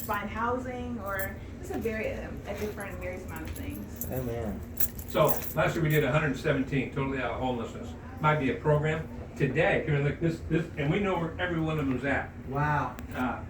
find housing, or just a different various amount of things. Amen. So last year we did 117 totally out of homelessness. Might be a program. Today, here like this, and we know where every one of them's at. Wow.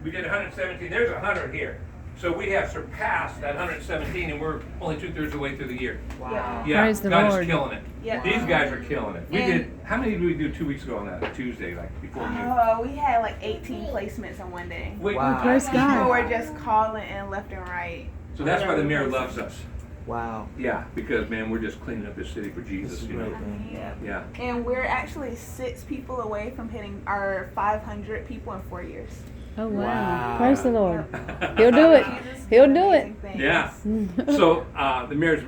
We did 117. There's 100 here. So we have surpassed that 117, and we're only 2/3 of the way through the year. Wow. Yeah, Praise the God Lord. is killing it. Yeah. These guys are killing it. We And- did. How many did we do 2 weeks ago on that? Tuesday, like before you. We had like 18 placements in one day. Wait, Wow. Praise People God. were just calling in left and right. So that's why the mayor loves us. Wow. Yeah, because man, we're just cleaning up this city for This Jesus. is You know. great, man. Yeah. Yeah. And we're actually 6 people away from hitting our 500 people in 4 years. Oh, wow. Wow. Praise the Lord. He'll do it. Jesus He'll doing do it. amazing things. Yeah. So the mayor,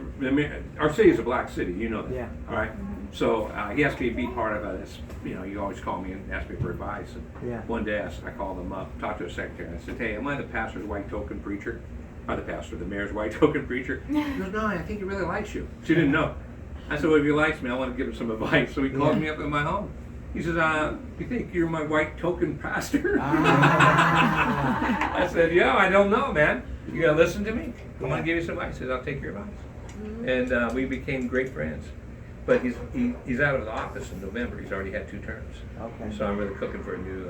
our city is a black city. You know that. Yeah. All right. So he asked me to be part of this. You know, you always call me and ask me for advice. And Yeah. one day I called him up, talked to a secretary. I said, "Hey, am I the pastor's white token preacher? Or the mayor's white token preacher?" He goes, "No, I think he really likes you." She didn't know. I said, "Well, if he likes me, I want to give him some advice." So he calls me up in my home. He says, "You think you're my white token pastor?" Ah. I said, "Yeah, I don't know, man. You gotta listen to me. I want Yeah. to give you some advice." He said, "I'll take your advice." And we became great friends. But he's out of the office in November. He's already had 2 terms. Okay. So I'm really cooking for a new.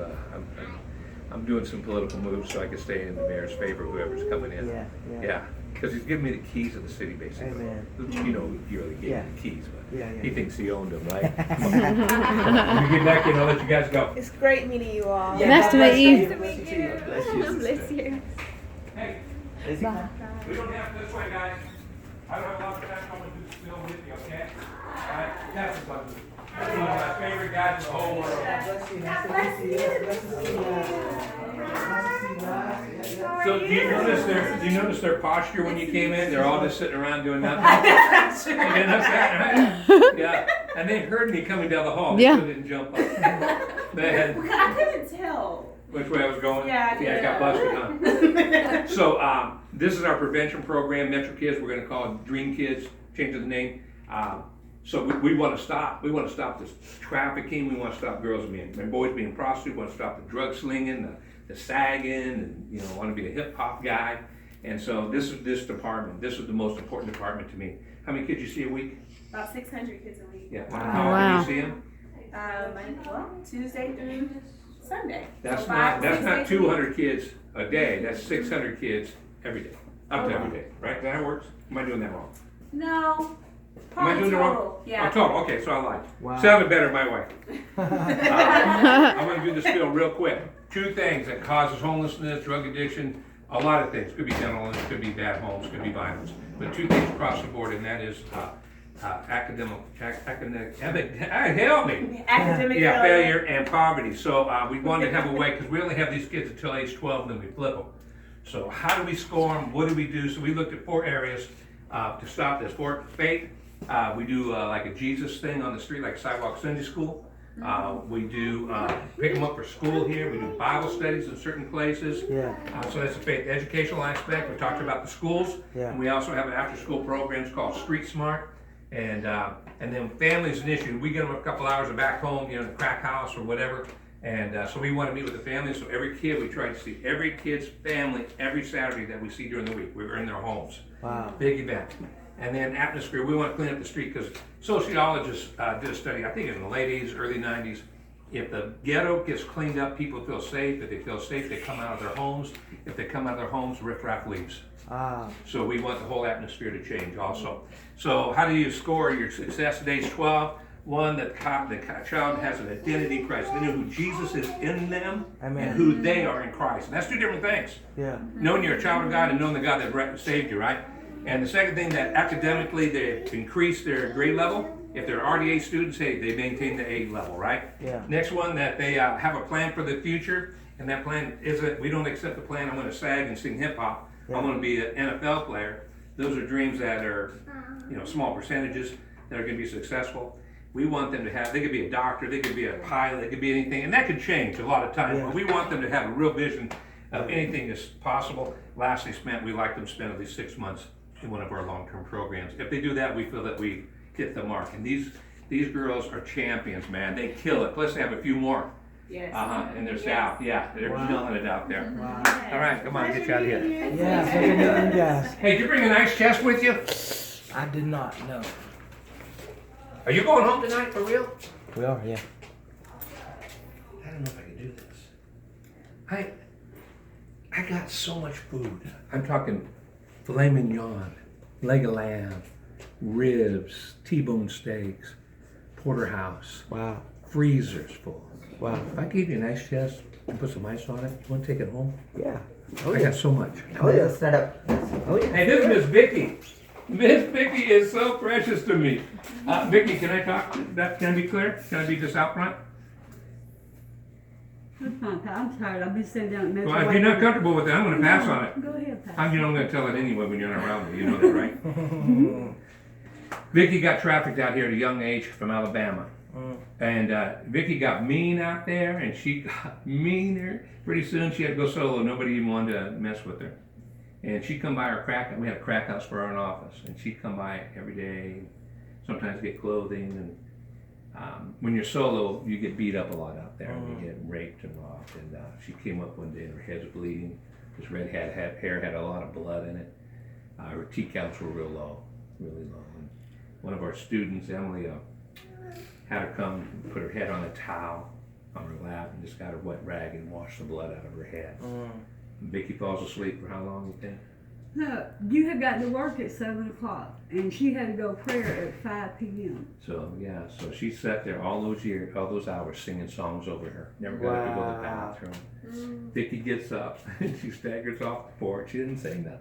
I'm doing some political moves so I can stay in the mayor's favor, whoever's coming in. Yeah, yeah. Yeah, because he's giving me the keys of the city, basically. Amen. You know, he really gave Yeah. me the keys, but Yeah, yeah. he thinks he owned them, right? When we get back in, I'll let you guys go. It's great meeting you all. Yeah, Nice God to bless meet you. Bless you too. Bless you. Bless you. Hey, Is he coming? we don't have this way, guys. I don't have a lot of time. I'm gonna do the spill with you, okay? All right, pass the button. That's one of my favorite guys in the whole world. God bless you. Nice to meet you. Yes, bless to see you guys. Nice to see you guys. Yeah, yeah. So do you notice their posture when you came in? They're all just sitting around doing nothing. You didn't notice that, right? Yeah. And they heard me coming down the hall. They Yeah. still didn't jump up. They had I couldn't tell. which way I was going. Yeah, I got busted, huh? So this is our prevention program, Metro Kids. We're going to call it Dream Kids. Change the name. So we want to stop. We want to stop this trafficking. We want to stop girls and boys being prostitutes. We want to stop the drug slinging, the sagging, and want to be a hip hop guy. And so this is this department. This is the most important department to me. How many kids you see a week? About 600 kids a week. Yeah. Wow. How often Wow. do you see them? Tuesday through Sunday. That's So not 6 days a week. 200 kids a day. That's 600 kids every day, up to every day. Right? Is that how it works? Am I doing that wrong? No. Am I Probably doing it total. wrong? Yeah. Oh, total. Okay, so I lied. Wow. Sounded better, my wife. I'm going to do this spiel real quick. 2 things that causes homelessness, drug addiction, a lot of things. Could be dental illness, could be bad homes, could be violence. But 2 things across the board, and that is academic, help me. Academic Yeah, failure and poverty. So we wanted to have a way, because we only have these kids until age 12, and then we flip them. So how do we score them? What do we do? So we looked at 4 areas to stop this. For faith, we do like a Jesus thing on the street, like sidewalk Sunday school. We do pick them up for school here. We do Bible studies in certain places. Yeah. So that's a faith educational aspect. We talked about the schools. Yeah. And we also have an after-school programs called Street Smart. And then family is an issue. We get them a couple hours back home, in the crack house or whatever. And so we want to meet with the family. So every kid, we try to see every kid's family every Saturday that we see during the week. We're in their homes. Wow. Big event. And then atmosphere, we want to clean up the street because sociologists did a study, I think in the late 80s, early 90s. If the ghetto gets cleaned up, people feel safe. If they feel safe, they come out of their homes. If they come out of their homes, riffraff leaves. Ah. So we want the whole atmosphere to change also. So how do you score your success at age 12? One, that the child has an identity crisis. They know who Jesus is in them Amen. and who they are in Christ. And that's 2 different things. Yeah. Knowing you're a child of God and knowing the God that saved you, right? And the second thing, that academically they increase their grade level. If they're already A students, hey, they maintain the A level, right? Yeah. Next one, that they have a plan for the future. And that plan isn't, we don't accept the plan, I'm going to sag and sing hip hop. Yeah. I want to be an NFL player. Those are dreams that are, small percentages that are going to be successful. We want them to have, they could be a doctor, they could be a pilot, they could be anything. And that could change a lot of times. Yeah. But we want them to have a real vision of anything that's possible. Lastly, we like them to spend at least 6 months in one of our long-term programs. If they do that, we feel that we hit the mark. And these girls are champions, man. They kill it. Plus, they have a few more Yes. And they're Yes. south, yeah, they're Wow. killing it out there. Wow. All right, come on, get you out of here. Yeah, such a good guys. Hey, did you bring a nice chest with you? I did not know. Are you going home tonight, for real? We are, yeah. I don't know if I can do this. I got so much food. I'm talking filet mignon, leg of lamb, ribs, T-bone steaks, porterhouse, Wow. freezers full. Wow. If I gave you a nice chest and put some ice on it, you want to take it home? Yeah. I got so much. Oh yeah. Set up. Oh yeah. Hey, this is Miss Vicky. Miss Vicky is so precious to me. Vicky, can I talk? Can I be clear? Can I be just out front? That's fine, Pat. I'm tired. I've been sitting down at Metro. Well, if you're not comfortable with it, I'm going to pass on it. Go ahead, Pat. I'm going to tell it anyway when you're not around me. You know that, right? Vicky got trafficked out here at a young age from Alabama. And Vicky got mean out there, and she got meaner. Pretty soon she had to go solo. Nobody even wanted to mess with her. And she'd come by our crack, we had a crack house for our office, and she'd come by every day, sometimes get clothing. And when you're solo, you get beat up a lot out there, and you get raped and robbed. And she came up one day, and her head's bleeding. This red hair had a lot of blood in it. Her T counts were real low, really low. And one of our students, Emily, had her come and put her head on a towel on her lap and just got a wet rag and washed the blood out of her head. Vicky falls asleep for how long, you think? No, you had gotten to work at 7 o'clock, and she had to go prayer at 5 p.m. So yeah, so she sat there all those hours singing songs over her. Never got up to go to the bathroom. Vicky gets up and she staggers off the porch. She didn't say nothing.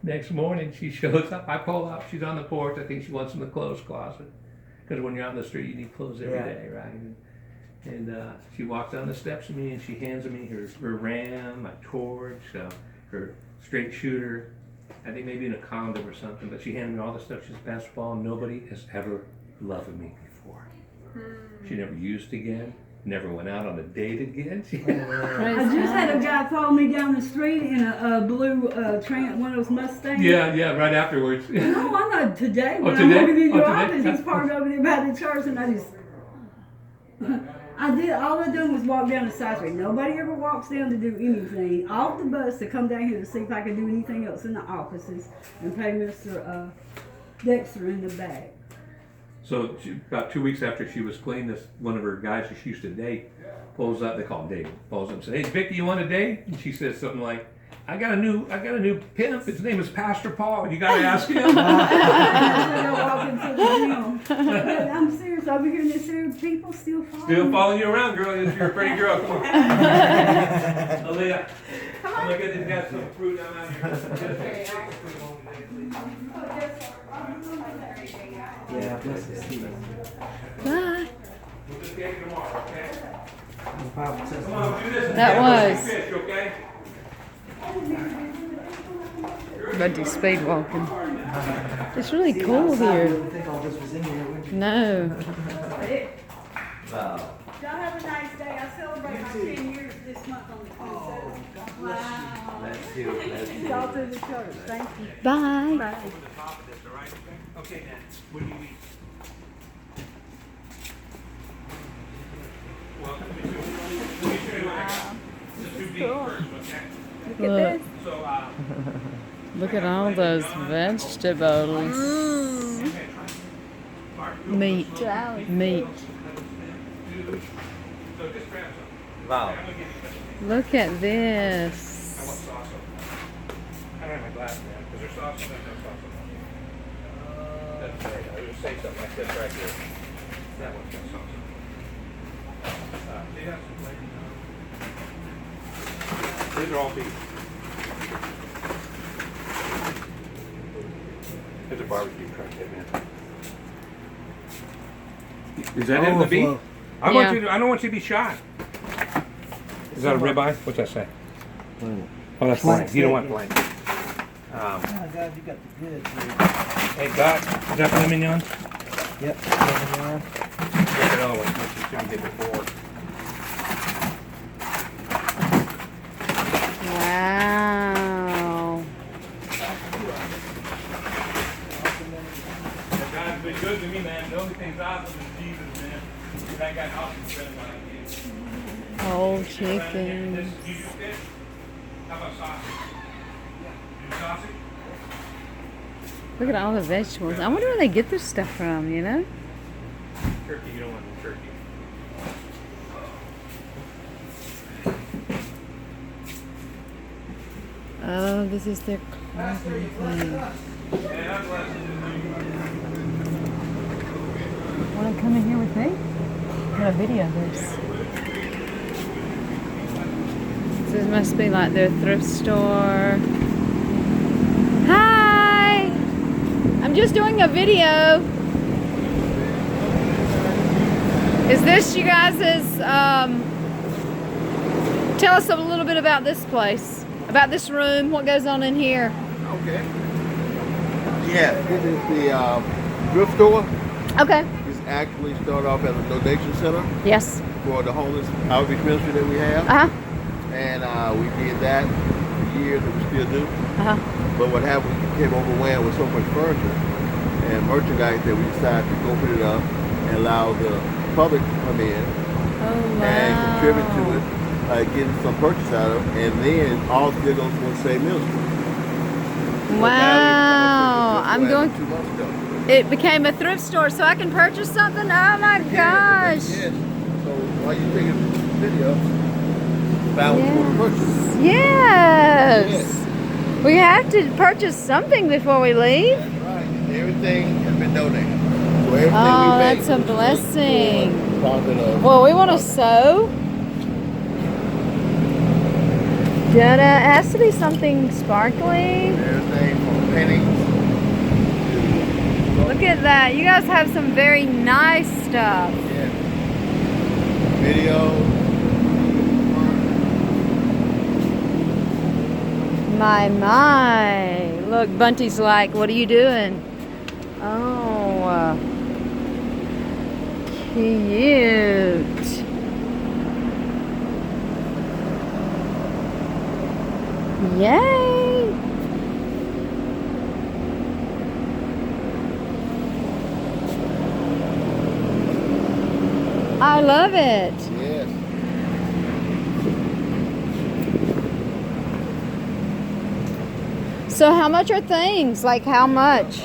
Next morning she shows up. I pull up. She's on the porch. I think she wants in the clothes closet. Because when you're on the street, you need clothes every day, right? And she walks down the steps to me and she hands me her ram, a torch, her straight shooter, I think maybe in a condom or something, but she handed me all the stuff she's basketball. Nobody has ever loved me before. She never used again, never went out on a date again. I just had a guy follow me down the street in a blue one of those Mustangs. Yeah, right afterwards. No, I'm not today. Oh, When today? I'm walking in your Oh, today? office, he's parked over there by the church, and I just... all I done was walk down the side street. Nobody ever walks down to do anything. Off the bus to come down here to see if I could do anything else in the offices and pay Mr. Dexter in the back. So about 2 weeks after she was clean, one of her guys that she used to date pulls up. They call him David. Pulls up and says, "Hey, Vicky, you want a date?" And she says something like, "I got a new pimp. His name is Pastor Paul. You got to ask him." I walk into the gym. But I'm serious. Over here in this area, people still follow Still me. following you around, girl. You're a pretty girl. Come on. Aaliyah, I'm gonna get these guys some fruit. I'm out here. Yeah, bless the sea. Bye. We'll just get you tomorrow, okay? The Bible says Come on, do this. and That get was- fish, okay? About to speed walking. It's really See, cool outside, here. You would think all this was in here, wouldn't you? No. Wow. Y'all have a nice day. I celebrate my 10 years this month on the 27th. Wow. Let's do it. Let's do It's all through the church. Thank you. Bye. Bye. Okay, then. What do you eat? Well, let me show you what I got. Just do beef first, okay? Look, So, look at all those vegetables. Meat. Meat. So just grab some. Wow. I'm gonna give you some. Look at I want this. sauce on it. I don't have my glass, man. Is there sauce on it? No sauce on it. That's right. I was gonna say something. I said right here. That one's got sauce on it. Do you have some flavor? These are all beef. There's a barbecue truck there, man. Is that in the beef? Overflow. I Yeah. I don't want you to be shy. Is that a ribeye? What's that say? Oh, that's blank. You don't want blank. Oh my God, you got the goods here. Hey, Doc, is that filet mignon? Yep. Look at all of what you did before. Wow. God's been good to me, man. The only thing's awesome is Jesus, man. That guy awesome friend like you. whole chickens. You do fish? How about sausage? You do sausage? Look at all the vegetables. I wonder where they get this stuff from, you know? Turkey, you don't want no turkey. Oh, this is their clothing thing. Want to come in here with me? I'm gonna video this. This must be like their thrift store. Hi! I'm just doing a video. Is this you guys' tell us a little bit about this place, about this room, what goes on in here. Okay. Yeah, this is the thrift store. Okay. This actually started off as a donation center Yes. for the homeless outreach ministry that we have. Uh-huh. And we did that for years and we still do. Uh-huh. But what happened, we became overwhelmed with so much furniture and merchandise that we decided to go put it up and allow the public to come in Oh, and contribute to wow. it, getting some purchase out of it, and then all still goes to the same ministry. Wow. I'm going. 2 months ago. It became a thrift store, so I can purchase something. Oh my gosh. Yes. So while you're taking the video, found what you want to purchase. Yes. We have to purchase something before we leave. Right. Everything has been donated. So everything Oh, we make that's a blessing. profit of. Well, we want to sew. It has to be something sparkly. Everything from pennies to Look at that. You guys have some very nice stuff. video. My. Look, Bunty's like, what are you doing? Oh, cute. Yay! I love it. Yes. So how much are things? Like how much?